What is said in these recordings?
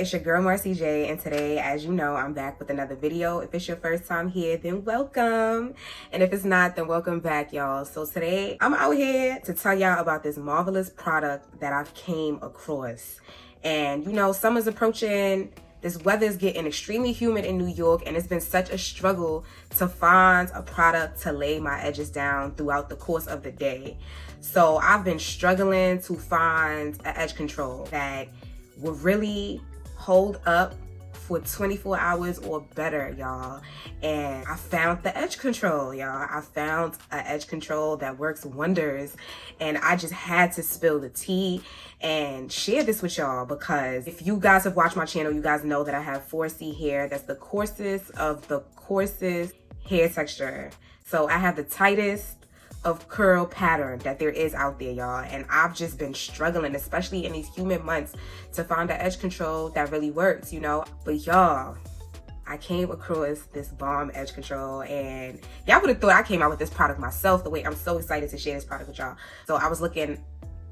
It's your girl Marcy J, and today, as you know, I'm back with another video. If it's your first time here, then welcome, and if it's not, then welcome back, y'all. So today I'm out here to tell y'all about this marvelous product that I've came across. And you know, summer's approaching. This weather is getting extremely humid in New York, and it's been such a struggle to find a product to lay my edges down throughout the course of the day. So I've been struggling to find an edge control that will really hold up for 24 hours or better, y'all. And I found the edge control, y'all. I found an edge control that works wonders, and I just had to spill the tea and share this with y'all, because if you guys have watched my channel, you guys know that I have 4C hair. That's the coarsest of the coarsest hair texture. So I have the tightest of curl pattern that there is out there, y'all, and I've just been struggling, especially in these humid months, to find an edge control that really works, you know. But y'all, I came across this bomb edge control, and y'all would have thought I came out with this product myself. The way I'm so excited to share this product with y'all. So I was looking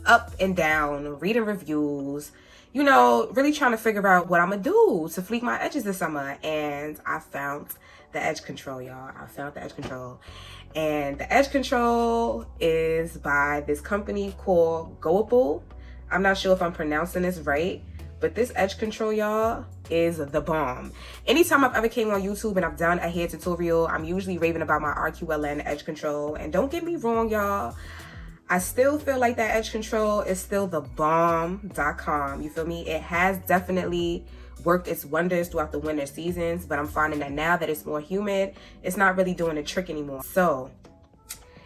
up and down, reading reviews, you know, really trying to figure out what I'm gonna do to fleek my edges this summer, and I found the edge control, y'all. I found the edge control. And the edge control is by this company called GOIPLE. I'm not sure if I'm pronouncing this right, but this edge control, y'all, is the bomb. Anytime I've ever came on YouTube and I've done a hair tutorial, I'm usually raving about my RQLN edge control. And don't get me wrong, y'all, I still feel like that edge control is still the bomb.com. You feel me? It has definitely worked its wonders throughout the winter seasons, but I'm finding that now that it's more humid, it's not really doing the trick anymore. So,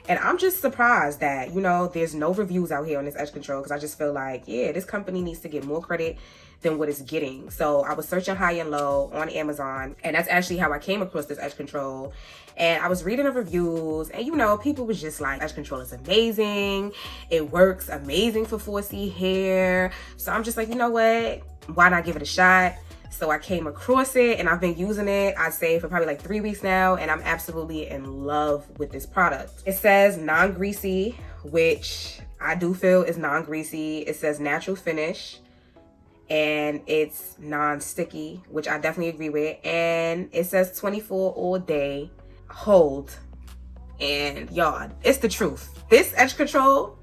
and I'm just surprised that, you know, there's no reviews out here on this edge control, because I just feel like, yeah, this company needs to get more credit than what it's getting. So I was searching high and low on Amazon, and that's actually how I came across this edge control. And I was reading the reviews, and you know, people was just like, edge control is amazing. It works amazing for 4C hair. So I'm just like, you know what? Why not give it a shot? So I came across it, and I've been using it, I'd say, for probably like 3 weeks now, and I'm absolutely in love with this product. It says non-greasy, which I do feel is non-greasy. It says natural finish, and it's non-sticky, which I definitely agree with. And it says 24 all day hold. And y'all, it's the truth. This edge control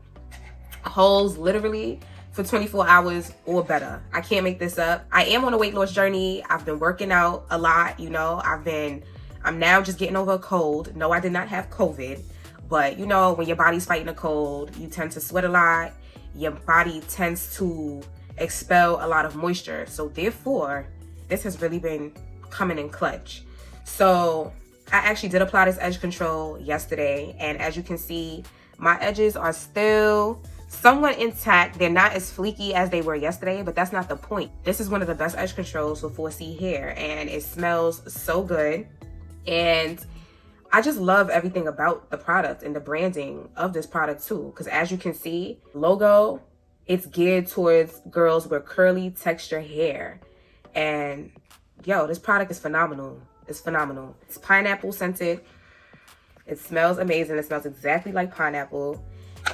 holds literally for 24 hours or better. I can't make this up. I am on a weight loss journey. I've been working out a lot, you know. I'm now just getting over a cold. No, I did not have COVID, but you know, when your body's fighting a cold, you tend to sweat a lot. Your body tends to expel a lot of moisture. So therefore, this has really been coming in clutch. So I actually did apply this edge control yesterday, and as you can see, my edges are still somewhat intact. They're not as fleeky as they were yesterday, but that's not the point. This is one of the best edge controls for 4C hair, and it smells so good. And I just love everything about the product and the branding of this product too, because as you can see, logo, it's geared towards girls with curly texture hair. And yo, this product is phenomenal. It's phenomenal. It's pineapple scented. It smells amazing. It smells exactly like pineapple.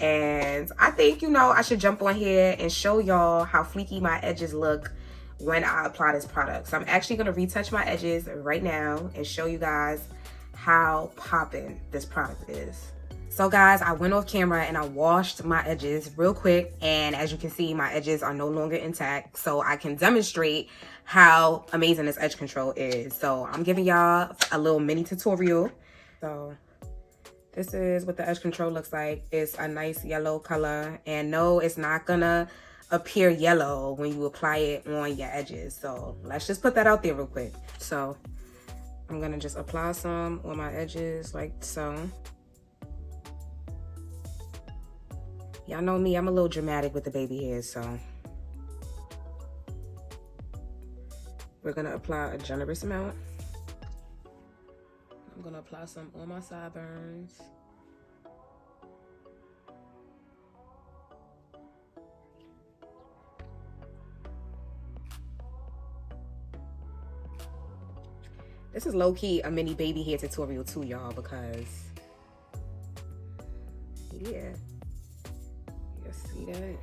And I think, you know, I should jump on here and show y'all how fleeky my edges look when I apply this product. So I'm actually going to retouch my edges right now and show you guys how popping this product is. So guys, I went off camera and I washed my edges real quick, and as you can see, my edges are no longer intact, so I can demonstrate how amazing this edge control is. So I'm giving y'all a little mini tutorial. So this is what the edge control looks like. It's a nice yellow color, and no, it's not gonna appear yellow when you apply it on your edges. So let's just put that out there real quick. So I'm gonna just apply some on my edges like so. Y'all know me, I'm a little dramatic with the baby hairs, so we're gonna apply a generous amount. I'm gonna apply some on my sideburns. This is low-key a mini baby hair tutorial too, y'all, because yeah. You see that?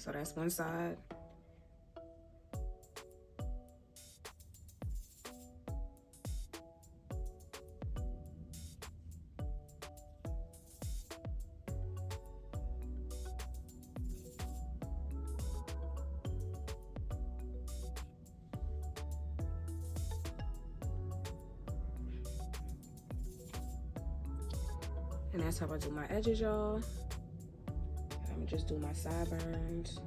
So that's one side. And that's how I do my edges, y'all. I'm gonna just do my sideburns.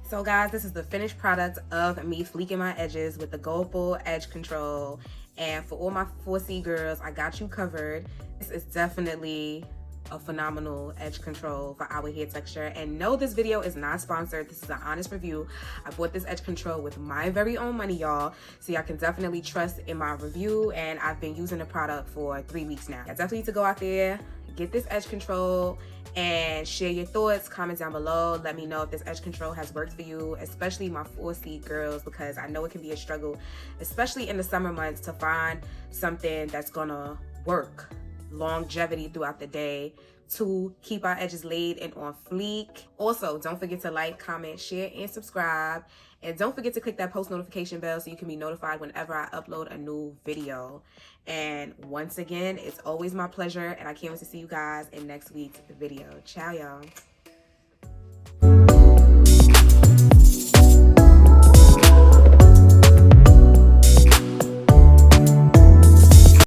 So guys, this is the finished product of me fleeking my edges with the GOIPLE edge control. And for all my 4C girls, I got you covered. This is definitely a phenomenal edge control for our hair texture. And no, this video is not sponsored. This is an honest review. I bought this edge control with my very own money, y'all. So y'all can definitely trust in my review. And I've been using the product for 3 weeks now. I definitely need to go out there, get this edge control, and share your thoughts. Comment down below. Let me know if this edge control has worked for you, especially my 4C girls, because I know it can be a struggle, especially in the summer months, to find something that's gonna work longevity throughout the day to keep our edges laid and on fleek. Also, don't forget to like, comment, share, and subscribe. And don't forget to click that post notification bell so you can be notified whenever I upload a new video. And once again, it's always my pleasure, and I can't wait to see you guys in next week's video. Ciao, y'all.